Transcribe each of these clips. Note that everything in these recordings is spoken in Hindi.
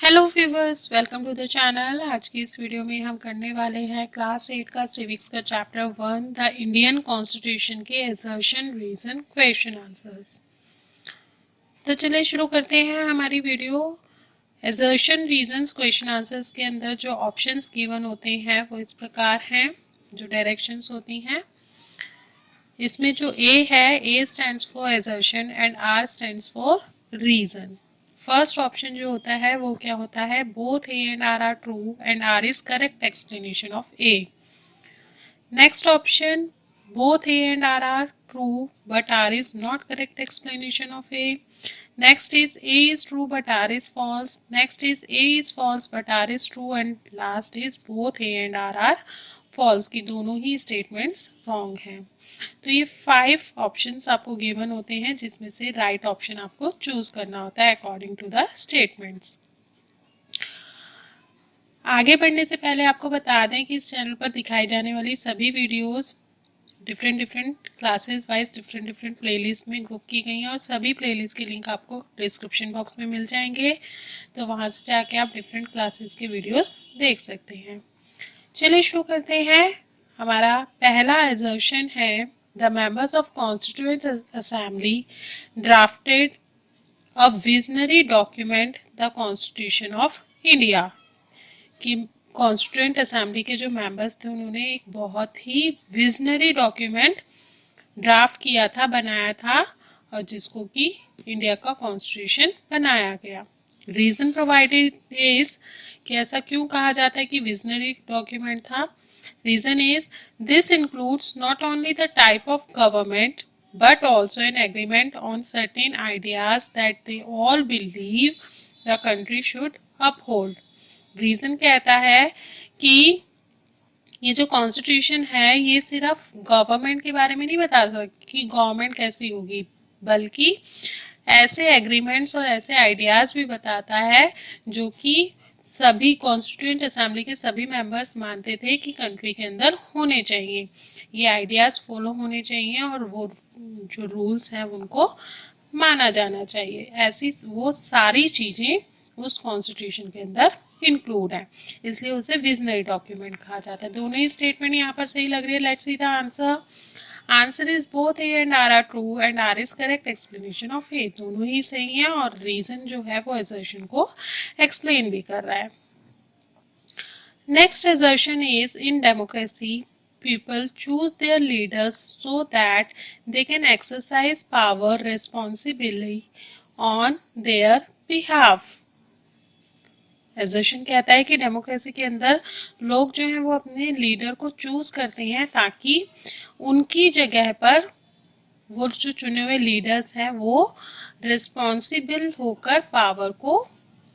Hello viewers, welcome to the channel. आज की इस वीडियो में हम करने वाले हैं क्लास 8 का सिविक्स का चैप्टर 1 द इंडियन कॉन्स्टिट्यूशन के असर्शन रीजन क्वेश्चन आंसर्स। तो चलिए शुरू करते हैं हमारी video. Assertion reasons question answers के अंदर जो ऑप्शंस गिवन होते हैं वो इस प्रकार हैं, जो डायरेक्शंस होती हैं। इसमें जो ए है, A stands for assertion and R stands for reason. First option जो होता है वो क्या होता है, both A and R true and R is correct explanation of A. Next option, both A and R are true but R is not correct explanation of A. Next is A is true but R is false. Next is A is false but R is true, and last is both A and R are false की दोनों ही statements wrong हैं। तो ये 5 ऑप्शंस आपको गिवन होते हैं जिसमें से राइट ऑप्शन आपको चूज करना होता है अकॉर्डिंग टू द स्टेटमेंट्स। आगे बढ़ने से पहले आपको बता दें कि इस चैनल पर दिखाई जाने वाली सभी videos different classes wise different playlist में ग्रुप की गई हैं और सभी प्लेलिस्ट के लिंक आपको डिस्क्रिप्शन बॉक्स में मिल जाएंगे, तो वहां से जाके आप डिफरेंट क्लासेस के वीडियोस देख सकते हैं। चलिए शुरू करते हैं। हमारा पहला असर्शन है, the members of constituent assembly drafted a visionary document the constitution of India. कि कॉन्स्टिट्यूएंट असेंबली के जो मेंबर्स थे उन्होंने एक बहुत ही विजनरी डॉक्यूमेंट ड्राफ्ट किया था, बनाया था, और जिसको कि इंडिया का कॉन्स्टिट्यूशन बनाया गया। रीजन प्रोवाइडेड इज कि ऐसा क्यों कहा जाता है कि विजनरी डॉक्यूमेंट था। Reason is this includes not only the type of government but also an agreement on certain ideas that they all believe the country should uphold. Reason कहता है कि ये जो कॉन्स्टिट्यूशन है ये सिर्फ गवर्नमेंट के बारे में नहीं बताता कि गवर्नमेंट कैसी होगी, बल्कि ऐसे एग्रीमेंट्स और ऐसे आइडियाज भी बताता है जो कि सभी कॉन्स्टिट्यूएंट असेंबली के सभी मेंबर्स मानते थे कि कंट्री के अंदर होने चाहिए। ये आइडियाज फॉलो होने चाहिए और वो जो रूल्स हैं उनको माना जाना चाहिए। ऐसी वो सारी चीजें उस कॉन्स्टिट्यूशन के अंदर इंक्लूड है, इसलिए उसे विजनरी डॉक्यूमेंट कहा जाता है। दोनों ही स्टेटमेंट यहाँ पर सही लग रही है। Let's see the answer. Answer is both A and R true and R is correct explanation of A. दोनों ही सही है और रीजन जो है वो असर्शन को एक्सप्लेन भी कर रहा है। Next assertion is in democracy people choose their leaders so that they can exercise power responsibly on their behalf. Assertion कहता है कि डेमोक्रेसी के अंदर लोग जो हैं वो अपने लीडर को चूज करते हैं ताकि उनकी जगह पर वो जो चुने हुए लीडर्स हैं वो रिस्पॉन्सिबल होकर पावर को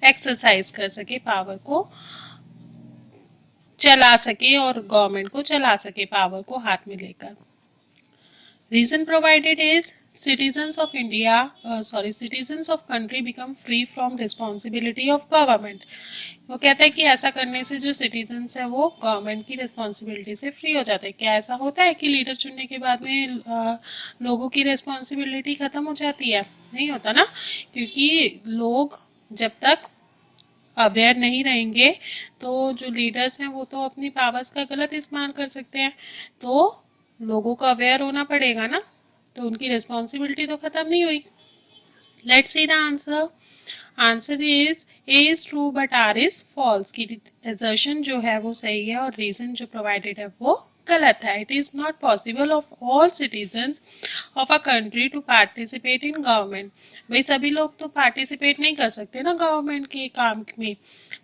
एक्सरसाइज कर सके, पावर को चला सके और गवर्नमेंट को चला सके पावर को हाथ में लेकर। Reason provided is citizens of citizens of country become free from responsibility of government. वो कहता है कि ऐसा करने से जो सिटीजन्स है वो गवर्नमेंट की रिस्पॉन्सिबिलिटी से फ्री हो जाते हैं। क्या ऐसा होता है कि लीडर चुनने के बाद में लोगों की रिस्पॉन्सिबिलिटी खत्म हो जाती है? नहीं होता ना, क्योंकि लोग जब तक अवेयर नहीं रहेंगे तो जो लीडर्स हैं वो तो अपनी पावर्स का गलत इस्तेमाल कर सकते हैं। तो लोगों को अवेयर होना पड़ेगा ना, तो उनकी रिस्पॉन्सिबिलिटी तो खत्म नहीं हुई। Let's see the answer. Answer is A is true but R is false की असर्शन जो है वो सही है और रीजन जो प्रोवाइडेड है वो गलत है। It is not possible of all citizens of a country to participate in government. भाई सभी लोग तो पार्टिसिपेट नहीं कर सकते ना गवर्नमेंट के काम में,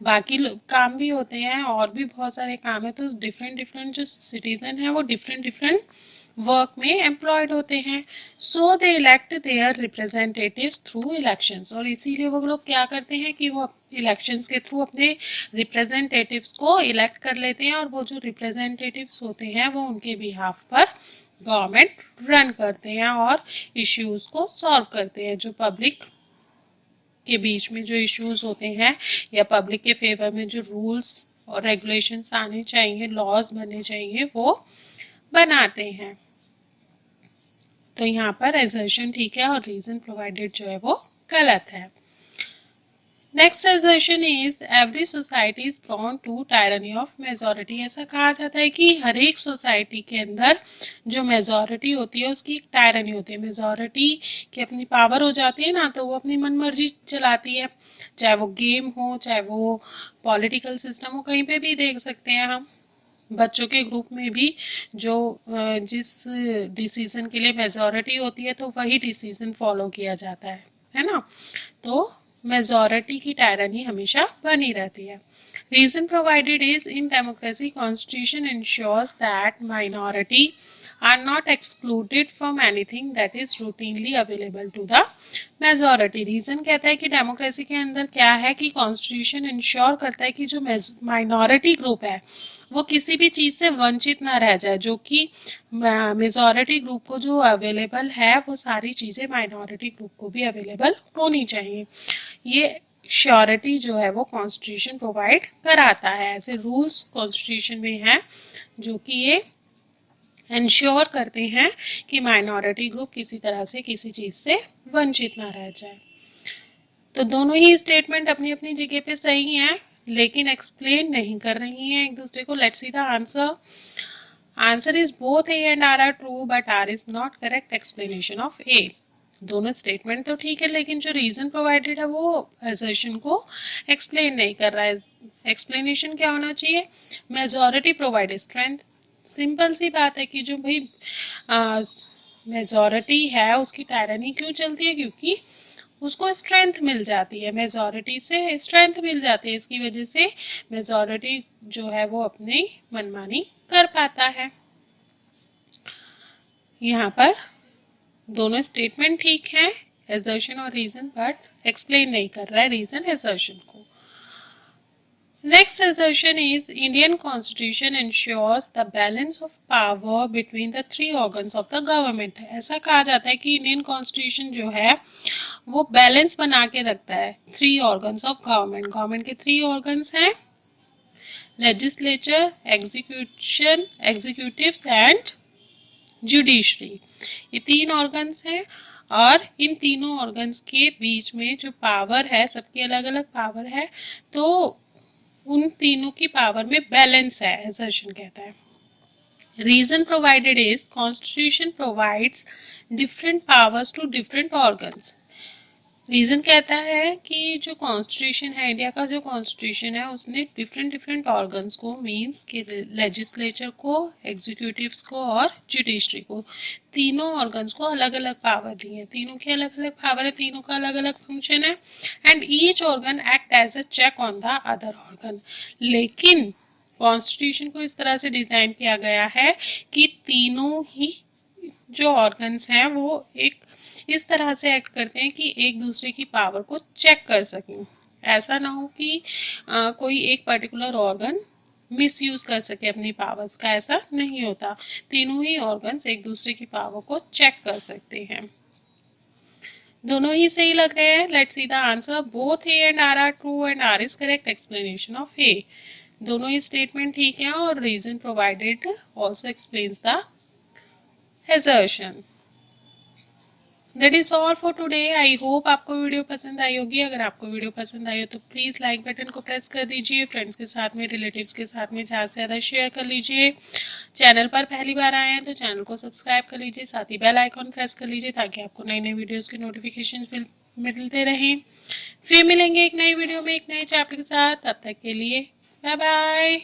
बाकी काम भी होते हैं और भी बहुत सारे काम है। तो डिफरेंट जो सिटीजन है वो डिफरेंट वर्क में एम्प्लॉयड होते हैं। So they elect their representatives through elections, और इसीलिए वो लोग क्या करते हैं कि वो इलेक्शंस के थ्रू अपने रिप्रेजेंटेटिव्स को इलेक्ट कर लेते हैं और वो जो रिप्रेजेंटेटिव्स होते हैं वो उनके बिहाफ पर गवर्नमेंट रन करते हैं और इश्यूज को सॉल्व करते हैं। जो पब्लिक के बीच में जो इश्यूज होते हैं या पब्लिक के फेवर में जो रूल्स और रेगुलेशंस आने चाहिए, लॉज बनने चाहिए, वो बनाते हैं। तो यहाँ पर असर्शन ठीक है और रीजन प्रोवाइडेड जो है वो गलत है। Next assertion is every society is prone to tyranny of majority. ऐसा कहा जाता है कि हर एक सोसाइटी के अंदर जो मेजोरिटी होती है उसकी एक टायरनी होती है। मेजोरिटी की अपनी पावर हो जाती है ना, तो वो अपनी मन मर्जी चलाती है, चाहे वो गेम हो, चाहे वो पॉलिटिकल सिस्टम हो, कहीं पे भी देख सकते हैं हम। बच्चों के ग्रुप में भी जो जिस डिसीजन के लिए मेजोरिटी होती है तो वही डिसीजन फॉलो किया जाता है ना। तो मेजोरिटी की टायरनी हमेशा बनी रहती है। Reason provided is in democracy constitution ensures that minority are not excluded from anything that is routinely available to the majority। Reason कहता है कि डेमोक्रेसी के अंदर क्या है कि कॉन्स्टिट्यूशन इंश्योर करता है कि जो माइनॉरिटी ग्रुप है वो किसी भी चीज से वंचित ना रह जाए। जो कि मेजॉरिटी ग्रुप को जो अवेलेबल है वो सारी चीजें माइनॉरिटी ग्रुप को भी अवेलेबल होनी चाहिए। ये श्योरिटी जो है वो कॉन्स्टिट्यूशन प्रोवाइड कराता है। ऐसे रूल्स कॉन्स्टिट्यूशन में है जो कि ये इंश्योर करते हैं कि माइनॉरिटी ग्रुप किसी तरह से किसी चीज से वंचित ना रह जाए। तो दोनों ही स्टेटमेंट अपनी अपनी जगह पे सही हैं, लेकिन एक्सप्लेन नहीं कर रही हैं एक दूसरे को। Let's see the answer. Answer is both A and R are true but R is not correct explanation of A. दोनों स्टेटमेंट तो ठीक है, लेकिन जो रीजन प्रोवाइडेड है वो असर्शन को एक्सप्लेन नहीं कर रहा है। एक्सप्लेनेशन क्या होना चाहिए? Majority provide strength. सिंपल सी बात है कि जो भाई मेजॉरिटी है उसकी टायरनी क्यों चलती है? क्योंकि उसको स्ट्रेंथ मिल जाती है, मेजॉरिटी से स्ट्रेंथ मिल जाती है। इसकी वजह से मेजॉरिटी जो है वो अपनी मनमानी कर पाता है। यहाँ पर दोनों स्टेटमेंट ठीक है, assertion और रीजन, बट एक्सप्लेन नहीं कर रहा है रीजन assertion को। Next assertion is Indian Constitution ensures the balance of power between the three organs of the government। ऐसा कहा जाता है कि इंडियन कॉन्स्टिट्यूशन जो है वो बैलेंस बना के रखता है three organs of government. Government के थ्री ऑर्गन्स हैं, legislature, execution executive and judiciary. ये तीन ऑर्गन्स हैं और इन तीनों ऑर्गन्स के बीच में जो पावर है, सबकी अलग अलग पावर है, तो उन तीनों की पावर में बैलेंस है, assertion कहता है। Reason provided is constitution provides different powers to different organs. Reason कहता है कि जो कॉन्स्टिट्यूशन है, इंडिया का जो कॉन्स्टिट्यूशन है, उसने डिफरेंट डिफरेंट ऑर्गन्स को, मींस कि लेजिस्लेचर को, एग्जीक्यूटिव्स को और जुडिशरी को, तीनों ऑर्गन्स को अलग अलग पावर दी है। तीनों की अलग अलग पावर है, तीनों का अलग अलग फंक्शन है, and each organ act as a check on the other organ. लेकिन कॉन्स्टिट्यूशन को इस तरह से डिजाइन किया गया है कि तीनों ही जो ऑर्गन्स हैं वो एक इस तरह से एक्ट करते हैं कि एक दूसरे की पावर को चेक कर सकें। ऐसा ना हो कि कोई एक पर्टिकुलर ऑर्गन मिसयूज कर सके अपनी पावर्स का, ऐसा नहीं होता। तीनों ही ऑर्गन्स एक दूसरे की पावर को चेक कर सकते हैं। दोनों ही सही लग रहे हैं। Let's see the answer. Both A and R are true and R is correct explanation of A. दोनों ही स्टेटमेंट ठीक है और reason provided also explains the assertion। That is all for today. I hope आपको वीडियो पसंद आई होगी। अगर आपको वीडियो पसंद आई हो तो प्लीज़ लाइक बटन को प्रेस कर दीजिए, फ्रेंड्स के साथ में, रिलेटिव्स के साथ में ज़्यादा से ज़्यादा शेयर कर लीजिए। चैनल पर पहली बार आए हैं तो चैनल को सब्सक्राइब कर लीजिए, साथ ही बेल आइकॉन प्रेस कर लीजिए ताकि आपको नई नई वीडियोज़ के नोटिफिकेशन मिलते रहें। फिर मिलेंगे एक नई वीडियो में एक नए चैप्टर के साथ। तब तक के लिए बाय बाय।